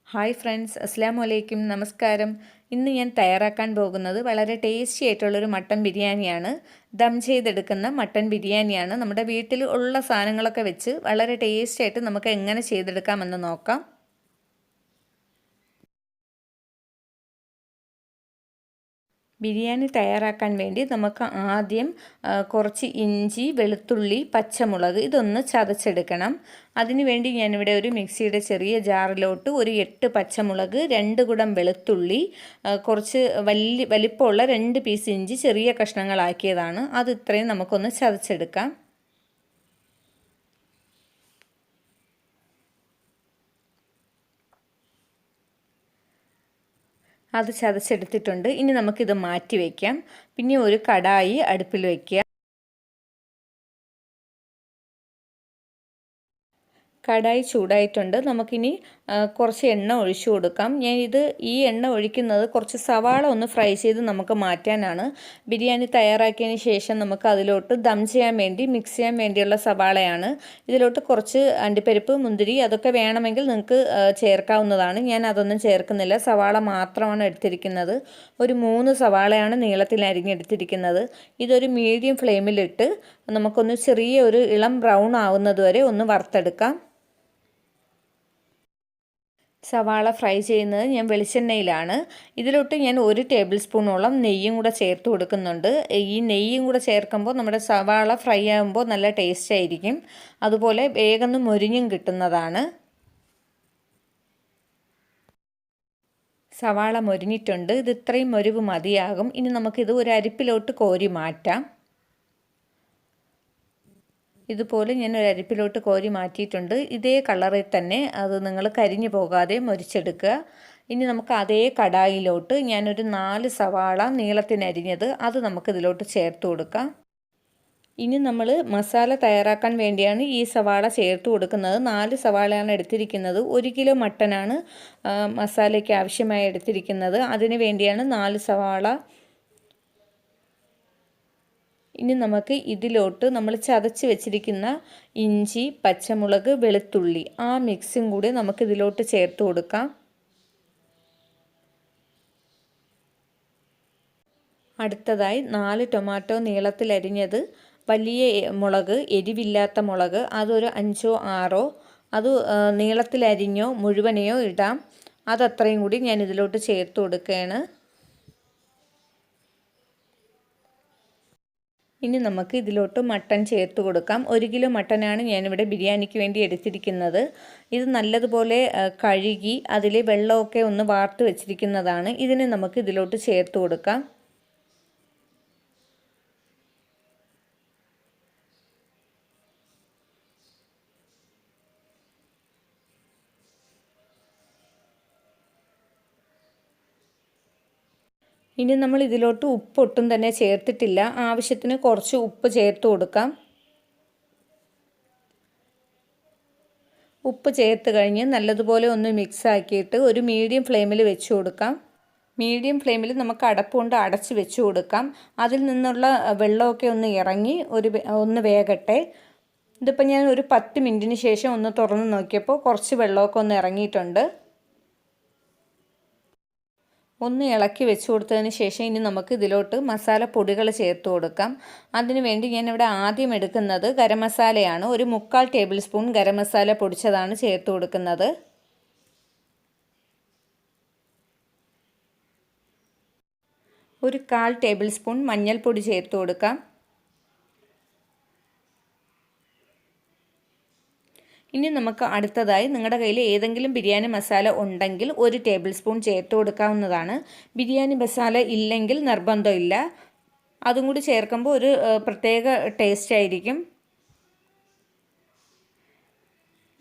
Hi friends, അസ്സാം വലൈക്കും, നമസ്കാരം. ഇന്ന് ഞാൻ തയ്യാറാക്കാൻ പോകുന്നത് വളരെ ടേസ്റ്റി ആയിട്ടുള്ളൊരു മട്ടൻ ബിരിയാണിയാണ്. ദം ചെയ്തെടുക്കുന്ന മട്ടൻ ബിരിയാണിയാണ്. നമ്മുടെ വീട്ടിൽ ഉള്ള സാധനങ്ങളൊക്കെ വെച്ച് വളരെ ടേസ്റ്റി ആയിട്ട് നമുക്ക് എങ്ങനെ ചെയ്തെടുക്കാമെന്ന് നോക്കാം. ബിരിയാണി തയ്യാറാക്കാൻ വേണ്ടി നമുക്ക് ആദ്യം കുറച്ച് ഇഞ്ചി, വെളുത്തുള്ളി, പച്ചമുളക് ഇതൊന്ന് ചതച്ചെടുക്കണം. അതിനുവേണ്ടി ഞാനിവിടെ ഒരു മിക്സിയുടെ ചെറിയ ജാറിലോട്ട് ഒരു 8 പച്ചമുളക്, 2 കുടം വെളുത്തുള്ളി, കുറച്ച് വലിപ്പമുള്ള 2 പീസ് ഇഞ്ചി ചെറിയ കഷ്ണങ്ങളാക്കിയതാണ്. അത് ഇത്രയും നമുക്കൊന്ന് ചതച്ചെടുക്കാം. അത് ചതച്ചെടുത്തിട്ടുണ്ട്. ഇനി നമുക്കിത് മാറ്റി വയ്ക്കാം. പിന്നെ ഒരു കടായി അടുപ്പിൽ വയ്ക്കുക. കടായി ചൂടായിട്ടുണ്ട്. നമുക്കിനി കുറച്ച് എണ്ണ ഒഴിച്ചു കൊടുക്കാം. ഈ എണ്ണ ഒഴിക്കുന്നത് കുറച്ച് സവാള ഒന്ന് ഫ്രൈ ചെയ്ത് നമുക്ക് മാറ്റാനാണ്. ബിരിയാണി തയ്യാറാക്കിയതിന് ശേഷം നമുക്ക് അതിലോട്ട് ദം ചെയ്യാൻ വേണ്ടി മിക്സ് ചെയ്യാൻ വേണ്ടിയുള്ള സവാളയാണ്. ഇതിലോട്ട് കുറച്ച് അണ്ടിപ്പരിപ്പ്, മുന്തിരി അതൊക്കെ വേണമെങ്കിൽ നിങ്ങൾക്ക് ചേർക്കാവുന്നതാണ്. ഞാൻ അതൊന്നും ചേർക്കുന്നില്ല. സവാള മാത്രമാണ് എടുത്തിരിക്കുന്നത്. ഒരു 3 സവാളയാണ് നീളത്തിൽ അരിഞ്ഞെടുത്തിരിക്കുന്നത്. ഇതൊരു മീഡിയം ഫ്ലെയിമിലിട്ട് നമുക്കൊന്ന് ചെറിയ ഒരു ഇളം ബ്രൗൺ ആവുന്നത് വരെ ഒന്ന് വറുത്തെടുക്കാം. സവാള ഫ്രൈ ചെയ്യുന്നത് ഞാൻ വെളിച്ചെണ്ണയിലാണ്. ഇതിലോട്ട് ഞാൻ 1 ടേബിൾ സ്പൂണോളം നെയ്യും കൂടെ ചേർത്ത് കൊടുക്കുന്നുണ്ട്. ഈ നെയ്യും കൂടെ ചേർക്കുമ്പോൾ നമ്മുടെ സവാള ഫ്രൈ ആകുമ്പോൾ നല്ല ടേസ്റ്റ് ആയിരിക്കും. അതുപോലെ വേഗം മൊരിഞ്ഞും കിട്ടുന്നതാണ്. സവാള മൊരിഞ്ഞിട്ടുണ്ട്. ഇത് ഇത്രയും മൊരിവ് മതിയാകും. ഇനി നമുക്കിത് ഒരു അരിപ്പിലോട്ട് കോരി മാറ്റാം. ഇതുപോലെ ഞാൻ ഒരു അരിപ്പിലോട്ട് കോരി മാറ്റിയിട്ടുണ്ട്. ഇതേ കളറിൽ തന്നെ അത് നിങ്ങൾ കരിഞ്ഞു പോകാതെ മൊരിച്ചെടുക്കുക. ഇനി നമുക്ക് അതേ കടായിലോട്ട് ഞാനൊരു 4 സവാള നീളത്തിനരിഞ്ഞത് അത് നമുക്കിതിലോട്ട് ചേർത്ത് കൊടുക്കാം. ഇനി നമ്മൾ മസാല തയ്യാറാക്കാൻ വേണ്ടിയാണ് ഈ സവാള ചേർത്ത് കൊടുക്കുന്നത്. 4 സവാളയാണ് എടുത്തിരിക്കുന്നത്. 1 കിലോ മട്ടനാണ് മസാലയ്ക്ക് ആവശ്യമായി എടുത്തിരിക്കുന്നത്. അതിന് വേണ്ടിയാണ് 4 സവാള. ഇനി നമുക്ക് ഇതിലോട്ട് നമ്മൾ ചതച്ച് വെച്ചിരിക്കുന്ന ഇഞ്ചി, പച്ചമുളക്, വെളുത്തുള്ളി ആ മിക്സും കൂടി നമുക്കിതിലോട്ട് ചേർത്ത് കൊടുക്കാം. അടുത്തതായി 4 ടൊമാറ്റോ നീളത്തിലരിഞ്ഞത്, വലിയ മുളക്, എരിവില്ലാത്ത മുളക് അതൊരു 5ഓ 6ഓ, അത് നീളത്തിലരിഞ്ഞോ മുഴുവനെയോ ഇടാം. അതത്രയും കൂടി ഞാൻ ഇതിലോട്ട് ചേർത്ത് കൊടുക്കുകയാണ്. ഇനി നമുക്ക് ഇതിലോട്ട് മട്ടൺ ചേർത്ത് കൊടുക്കാം. 1 കിലോ മട്ടനാണ് ഞാനിവിടെ ബിരിയാണിക്ക് വേണ്ടി എടുത്തിരിക്കുന്നത്. ഇത് നല്ലതുപോലെ കഴുകി അതിലെ വെള്ളമൊക്കെ ഒന്ന് വാർത്ത് വെച്ചിരിക്കുന്നതാണ്. ഇതിനെ നമുക്ക് ഇതിലോട്ട് ചേർത്ത് കൊടുക്കാം. ഇനി നമ്മൾ ഇതിലോട്ട് ഉപ്പ് ഒട്ടും തന്നെ ചേർത്തിട്ടില്ല. ആവശ്യത്തിന് കുറച്ച് ഉപ്പ് ചേർത്ത് കൊടുക്കാം. ഉപ്പ് ചേർത്ത് കഴിഞ്ഞ് നല്ലതുപോലെ ഒന്ന് മിക്സ് ആക്കിയിട്ട് ഒരു മീഡിയം ഫ്ലെയിമിൽ വെച്ച് കൊടുക്കാം. മീഡിയം ഫ്ലെയിമിൽ നമുക്ക് അടപ്പുകൊണ്ട് അടച്ച് വെച്ച് കൊടുക്കാം. അതിൽ നിന്നുള്ള വെള്ളമൊക്കെ ഒന്ന് ഇറങ്ങി ഒന്ന് വേകട്ടെ. ഇതിപ്പോൾ ഞാൻ ഒരു 10 മിനിറ്റിന് ശേഷം ഒന്ന് തുറന്ന് നോക്കിയപ്പോൾ കുറച്ച് വെള്ളമൊക്കെ ഒന്ന് ഇറങ്ങിയിട്ടുണ്ട്. ഒന്ന് ഇളക്കി വെച്ച് കൊടുത്തതിന് ശേഷം ഇനി നമുക്ക് ഇതിലോട്ട് മസാലപ്പൊടികൾ ചേർത്ത് കൊടുക്കാം. അതിനു വേണ്ടി ഞാനിവിടെ ആദ്യം എടുക്കുന്നത് ഗരം മസാലയാണ്. ഒരു 3/4 ടേബിൾ സ്പൂൺ ഗരം മസാല പൊടിച്ചതാണ് ചേർത്ത് കൊടുക്കുന്നത്. ഒരു 1/4 ടേബിൾ സ്പൂൺ മഞ്ഞൾപ്പൊടി ചേർത്ത് കൊടുക്കാം. ഇനി നമുക്ക് അടുത്തതായി നിങ്ങളുടെ കയ്യിൽ ഏതെങ്കിലും ബിരിയാണി മസാല ഉണ്ടെങ്കിൽ 1 ടേബിൾ സ്പൂൺ ചേർത്ത് കൊടുക്കാവുന്നതാണ്. ബിരിയാണി മസാല ഇല്ലെങ്കിൽ നിർബന്ധമില്ല. അതും കൂടി ചേർക്കുമ്പോൾ ഒരു പ്രത്യേക ടേസ്റ്റ് ആയിരിക്കും.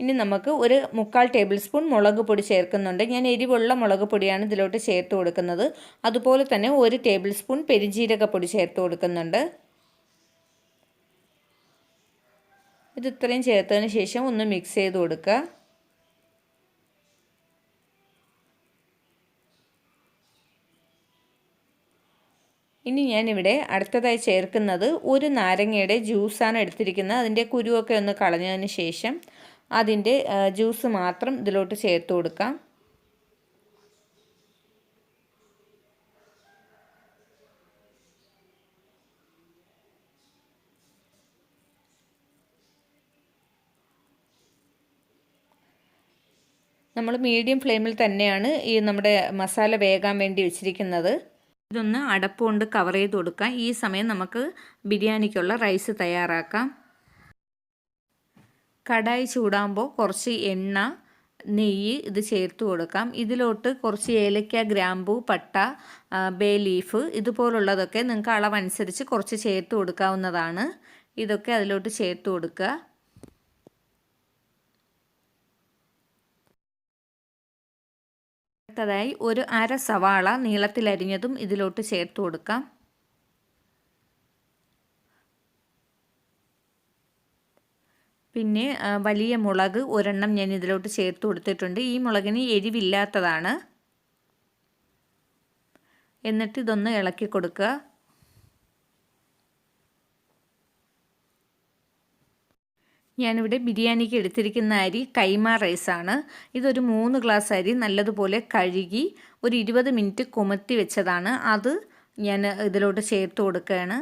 ഇനി നമുക്ക് ഒരു 3/4 ടേബിൾ സ്പൂൺ മുളക് പൊടി ചേർക്കുന്നുണ്ട്. ഞാൻ എരിവുള്ള മുളക് പൊടിയാണ് ഇതിലോട്ട് ചേർത്ത് കൊടുക്കുന്നത്. അതുപോലെ തന്നെ 1 ടേബിൾ സ്പൂൺ പെരുംജീരകപ്പൊടി ചേർത്ത് കൊടുക്കുന്നുണ്ട്. ഇത് ഇത്രയും ചേർത്തതിന് ശേഷം ഒന്ന് മിക്സ് ചെയ്ത് കൊടുക്കുക. ഇനി ഞാനിവിടെ അടുത്തതായി ചേർക്കുന്നത് ഒരു നാരങ്ങയുടെ ജ്യൂസാണ് എടുത്തിരിക്കുന്നത്. അതിൻ്റെ കുരുവൊക്കെ ഒന്ന് കളഞ്ഞതിന് ശേഷം അതിൻ്റെ ജ്യൂസ് മാത്രം ഇതിലോട്ട് ചേർത്ത് കൊടുക്കാം. നമ്മൾ മീഡിയം ഫ്ലെയിമിൽ തന്നെയാണ് ഈ നമ്മുടെ മസാല വേകാൻ വേണ്ടി വെച്ചിരിക്കുന്നത്. ഇതൊന്ന് അടപ്പ് കൊണ്ട് കവർ ചെയ്ത് കൊടുക്കാം. ഈ സമയം നമുക്ക് ബിരിയാണിക്കുള്ള റൈസ് തയ്യാറാക്കാം. കടായി ചൂടാകുമ്പോൾ കുറച്ച് എണ്ണ, നെയ്യ് ഇത് ചേർത്ത് കൊടുക്കാം. ഇതിലോട്ട് കുറച്ച് ഏലക്ക, ഗ്രാമ്പൂ, പട്ട, ബേ ലീഫ് ഇതുപോലുള്ളതൊക്കെ നിങ്ങൾക്ക് അളവനുസരിച്ച് കുറച്ച് ചേർത്ത് കൊടുക്കാവുന്നതാണ്. ഇതൊക്കെ അതിലോട്ട് ചേർത്ത് കൊടുക്കുക. അടുത്തതായി ഒരു അര സവാള നീളത്തിലരിഞ്ഞതും ഇതിലോട്ട് ചേർത്ത് കൊടുക്കാം. പിന്നെ വലിയ മുളക് ഒരെണ്ണം ഞാൻ ഇതിലോട്ട് ചേർത്ത് കൊടുത്തിട്ടുണ്ട്. ഈ മുളകിന് എരിവില്ലാത്തതാണ്. എന്നിട്ട് ഇതൊന്ന് ഇളക്കി കൊടുക്കുക. ഞാനിവിടെ ബിരിയാണിക്ക് എടുത്തിരിക്കുന്ന അരി കൈമ റൈസാണ്. ഇതൊരു 3 ഗ്ലാസ് അരി നല്ലതുപോലെ കഴുകി ഒരു 20 മിനിറ്റ് കുമത്തി വെച്ചതാണ്. അത് ഞാൻ ഇതിലോട്ട് ചേർത്ത് കൊടുക്കുകയാണ്.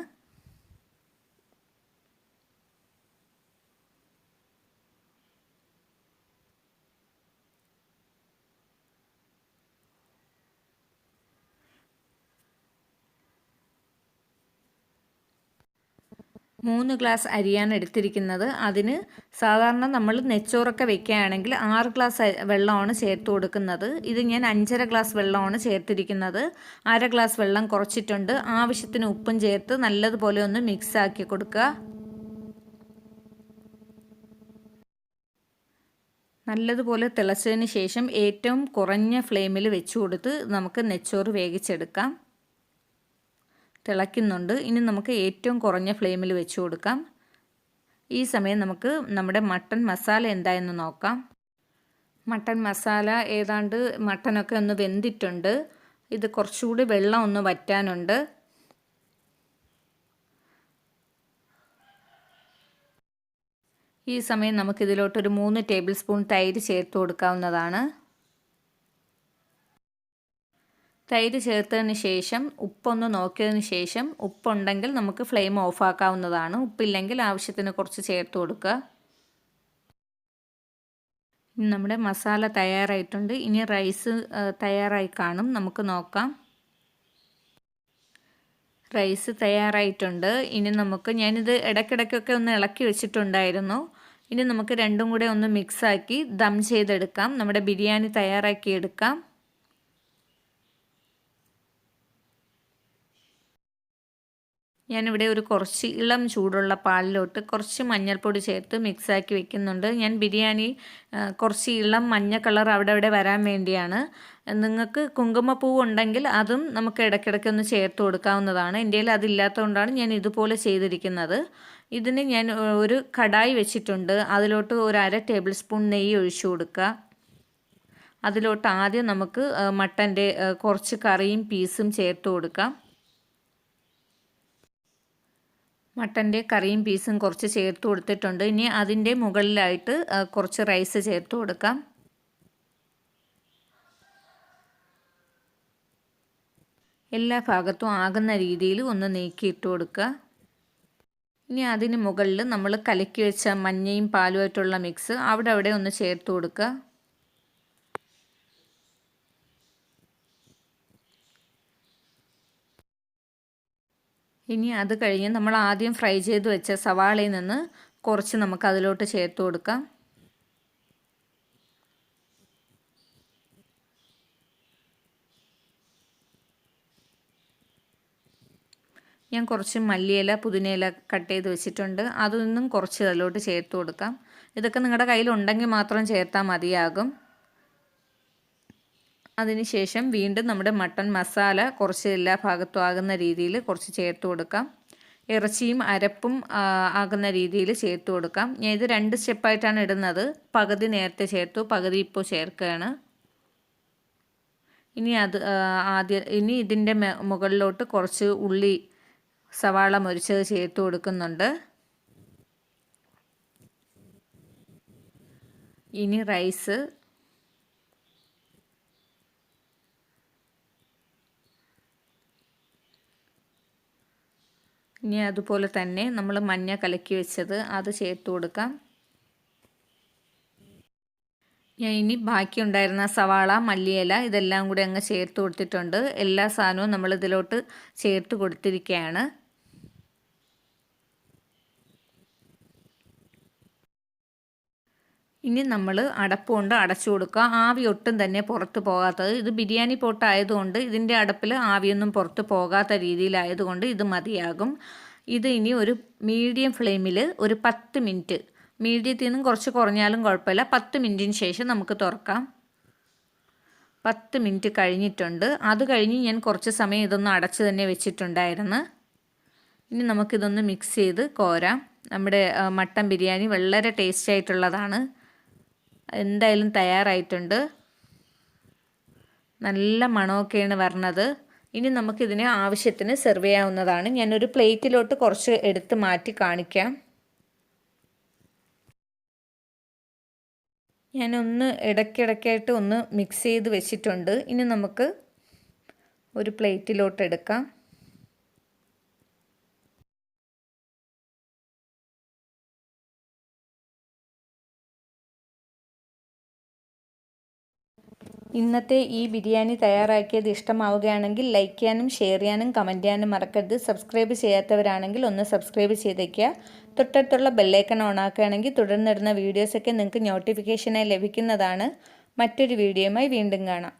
മൂന്ന് ഗ്ലാസ് അരിയാണ് എടുത്തിരിക്കുന്നത്. അതിന് സാധാരണ നമ്മൾ നെച്ചോറൊക്കെ വെക്കുകയാണെങ്കിൽ 6 ഗ്ലാസ് വെള്ളമാണ് ചേർത്ത് കൊടുക്കുന്നത്. ഇത് ഞാൻ 5.5 ഗ്ലാസ് വെള്ളമാണ് ചേർത്തിരിക്കുന്നത്. അര ഗ്ലാസ് വെള്ളം കുറച്ചിട്ടുണ്ട്. ആവശ്യത്തിന് ഉപ്പും ചേർത്ത് നല്ലതുപോലെ ഒന്ന് മിക്സ് ആക്കി കൊടുക്കുക. നല്ലതുപോലെ തിളച്ചതിന് ശേഷം ഏറ്റവും കുറഞ്ഞ ഫ്ലെയിമിൽ വെച്ച് കൊടുത്ത് നമുക്ക് നെച്ചോറ് വേവിച്ചെടുക്കാം. തിളയ്ക്കുന്നുണ്ട്. ഇനി നമുക്ക് ഏറ്റവും കുറഞ്ഞ ഫ്ലെയിമിൽ വെച്ച് കൊടുക്കാം. ഈ സമയം നമുക്ക് നമ്മുടെ മട്ടൺ മസാല എന്തായെന്ന് നോക്കാം. മട്ടൺ മസാല ഏതാണ്ട് മട്ടനൊക്കെ ഒന്ന് വെന്തിട്ടുണ്ട്. ഇത് കുറച്ചുകൂടി വെള്ളം ഒന്ന് വറ്റാനുണ്ട്. ഈ സമയം നമുക്കിതിലോട്ടൊരു 3 ടേബിൾ സ്പൂൺ തൈര് ചേർത്ത് കൊടുക്കാവുന്നതാണ്. തൈര് ചേർത്തതിന് ശേഷം ഉപ്പൊന്ന് നോക്കിയതിന് ശേഷം ഉപ്പുണ്ടെങ്കിൽ നമുക്ക് ഫ്ലെയിം ഓഫാക്കാവുന്നതാണ്. ഉപ്പില്ലെങ്കിൽ ആവശ്യത്തിന് കുറച്ച് ചേർത്ത് കൊടുക്കുക. നമ്മുടെ മസാല തയ്യാറായിട്ടുണ്ട്. ഇനി റൈസ് തയ്യാറായി കാണും. നമുക്ക് നോക്കാം. റൈസ് തയ്യാറായിട്ടുണ്ട്. ഇനി ഞാനിത് ഇടയ്ക്കിടയ്ക്കൊക്കെ ഒന്ന് ഇളക്കി വെച്ചിട്ടുണ്ടായിരുന്നു. ഇനി നമുക്ക് രണ്ടും കൂടെ ഒന്ന് മിക്സാക്കി ദം ചെയ്തെടുക്കാം. നമ്മുടെ ബിരിയാണി തയ്യാറാക്കി എടുക്കാം. ഞാനിവിടെ ഒരു കുറച്ച് ഇളം ചൂടുള്ള പാലിലോട്ട് കുറച്ച് മഞ്ഞൾപ്പൊടി ചേർത്ത് മിക്സാക്കി വെക്കുന്നുണ്ട്. ഞാൻ ബിരിയാണി കുറച്ച് ഇളം മഞ്ഞ കളർ അവിടെ വരാൻ വേണ്ടിയാണ്. നിങ്ങൾക്ക് കുങ്കുമപ്പൂവ് ഉണ്ടെങ്കിൽ അതും നമുക്ക് ഇടയ്ക്കിടയ്ക്ക് ഒന്ന് ചേർത്ത് കൊടുക്കാവുന്നതാണ്. എൻ്റെ കയ്യിൽ അതില്ലാത്തതുകൊണ്ടാണ് ഞാൻ ഇതുപോലെ ചെയ്തിരിക്കുന്നത്. ഇതിന് ഞാൻ ഒരു കടായി വെച്ചിട്ടുണ്ട്. അതിലോട്ട് ഒരു അര ടേബിൾ സ്പൂൺ നെയ്യ് ഒഴിച്ചു കൊടുക്കുക. അതിലോട്ട് ആദ്യം നമുക്ക് മട്ടൻ്റെ കുറച്ച് കറിയും പീസും ചേർത്ത് കൊടുക്കാം. മട്ടൻ്റെ കറിയും പീസും കുറച്ച് ചേർത്ത് കൊടുത്തിട്ടുണ്ട്. ഇനി അതിൻ്റെ മുകളിലായിട്ട് കുറച്ച് റൈസ് ചേർത്ത് കൊടുക്കാം. എല്ലാ ഭാഗത്തും ആകുന്ന രീതിയിൽ ഒന്ന് നീക്കിയിട്ട് കൊടുക്കുക. ഇനി അതിന് മുകളിൽ നമ്മൾ കലക്കി വെച്ച മഞ്ഞയും പാലുമായിട്ടുള്ള മിക്സ് അവിടെ ഒന്ന് ചേർത്ത് കൊടുക്കുക. ഇനി അത് കഴിഞ്ഞ് നമ്മൾ ആദ്യം ഫ്രൈ ചെയ്ത് വെച്ച സവാളയിൽ നിന്ന് കുറച്ച് നമുക്ക് അതിലോട്ട് ചേർത്ത് കൊടുക്കാം. ഞാൻ കുറച്ച് മല്ലിയില, പുതിനയില കട്ട് ചെയ്ത് വെച്ചിട്ടുണ്ട്. അതൊന്നും കുറച്ച് അതിലോട്ട് ചേർത്ത് കൊടുക്കാം. ഇതൊക്കെ നിങ്ങളുടെ കയ്യിലുണ്ടെങ്കിൽ മാത്രം ചേർത്താൽ മതിയാകും. അതിനുശേഷം വീണ്ടും നമ്മുടെ മട്ടൺ മസാല കുറച്ച് എല്ലാ ഭാഗത്തും ആകുന്ന രീതിയിൽ കുറച്ച് ചേർത്ത് കൊടുക്കാം. ഇറച്ചിയും അരപ്പും ആകുന്ന രീതിയിൽ ചേർത്ത് കൊടുക്കാം. ഞാൻ ഇത് 2 സ്റ്റെപ്പായിട്ടാണ് ഇടുന്നത്. പകുതി നേരത്തെ ചേർത്തു, പകുതി ഇപ്പോൾ ചേർക്കുകയാണ്. ഇനി ഇതിൻ്റെ മുകളിലോട്ട് കുറച്ച് ഉള്ളി, സവാള മുറിച്ചത് ചേർത്ത് കൊടുക്കുന്നുണ്ട്. ഇനി റൈസ്, ഇനി അതുപോലെ തന്നെ നമ്മൾ മഞ്ഞ കലക്കി വെച്ചത് അത് ചേർത്ത് കൊടുക്കാം. ഞാൻ ഇനി ബാക്കിയുണ്ടായിരുന്ന സവാള, മല്ലിയില ഇതെല്ലാം കൂടി അങ്ങ് ചേർത്ത് കൊടുത്തിട്ടുണ്ട്. എല്ലാ സാധനവും നമ്മൾ ഇതിലോട്ട് ചേർത്ത് കൊടുത്തിരിക്കുകയാണ്. ഇനി നമ്മൾ അടപ്പ് കൊണ്ട് അടച്ചു കൊടുക്കുക. ആവി ഒട്ടും തന്നെ പുറത്ത് പോകാത്തത്. ഇത് ബിരിയാണി പോട്ട് ആയതുകൊണ്ട് ഇതിൻ്റെ അടപ്പിൽ ആവിയൊന്നും പുറത്ത് പോകാത്ത രീതിയിലായതുകൊണ്ട് ഇത് മതിയാകും. ഇത് ഇനി ഒരു മീഡിയം ഫ്ലെയിമിൽ ഒരു 10 മിനിറ്റ്, മീഡിയത്തിൽ നിന്നും കുറച്ച് കുറഞ്ഞാലും കുഴപ്പമില്ല, 10 മിനിറ്റിന് ശേഷം നമുക്ക് തുറക്കാം. 10 മിനിറ്റ് കഴിഞ്ഞിട്ടുണ്ട്. അത് കഴിഞ്ഞ് ഞാൻ കുറച്ച് സമയം ഇതൊന്ന് അടച്ച് തന്നെ വെച്ചിട്ടുണ്ടായിരുന്നു. ഇനി നമുക്കിതൊന്ന് മിക്സ് ചെയ്ത് കോരാം. നമ്മുടെ മട്ടൻ ബിരിയാണി വളരെ ടേസ്റ്റ് ആയിട്ടുള്ളതാണ്. എന്തായാലും തയ്യാറായിട്ടുണ്ട്. നല്ല മണമൊക്കെയാണ് വരണത്. ഇനി നമുക്കിതിനെ ആവശ്യത്തിന് സെർവ് ചെയ്യാവുന്നതാണ്. ഞാനൊരു പ്ലേറ്റിലോട്ട് കുറച്ച് എടുത്ത് മാറ്റി കാണിക്കാം. ഞാനൊന്ന് ഇടയ്ക്കിടയ്ക്കായിട്ട് ഒന്ന് മിക്സ് ചെയ്ത് വെച്ചിട്ടുണ്ട്. ഇനി നമുക്ക് ഒരു പ്ലേറ്റിലോട്ട് എടുക്കാം. ഇന്നത്തെ ഈ ബിരിയാണി തയ്യാറാക്കിയത് ഇഷ്ടമാവുകയാണെങ്കിൽ ലൈക്ക് ചെയ്യാനും ഷെയർ ചെയ്യാനും കമൻറ്റ് ചെയ്യാനും മറക്കരുത്. സബ്സ്ക്രൈബ് ചെയ്യാത്തവരാണെങ്കിൽ ഒന്ന് സബ്സ്ക്രൈബ് ചെയ്തേക്കുക. തൊട്ടടുത്തുള്ള ബെല്ലൈക്കൺ ഓണാക്കുകയാണെങ്കിൽ തുടർന്നിടുന്ന വീഡിയോസൊക്കെ നിങ്ങൾക്ക് നോട്ടിഫിക്കേഷനായി ലഭിക്കുന്നതാണ്. മറ്റൊരു വീഡിയോയുമായി വീണ്ടും കാണാം.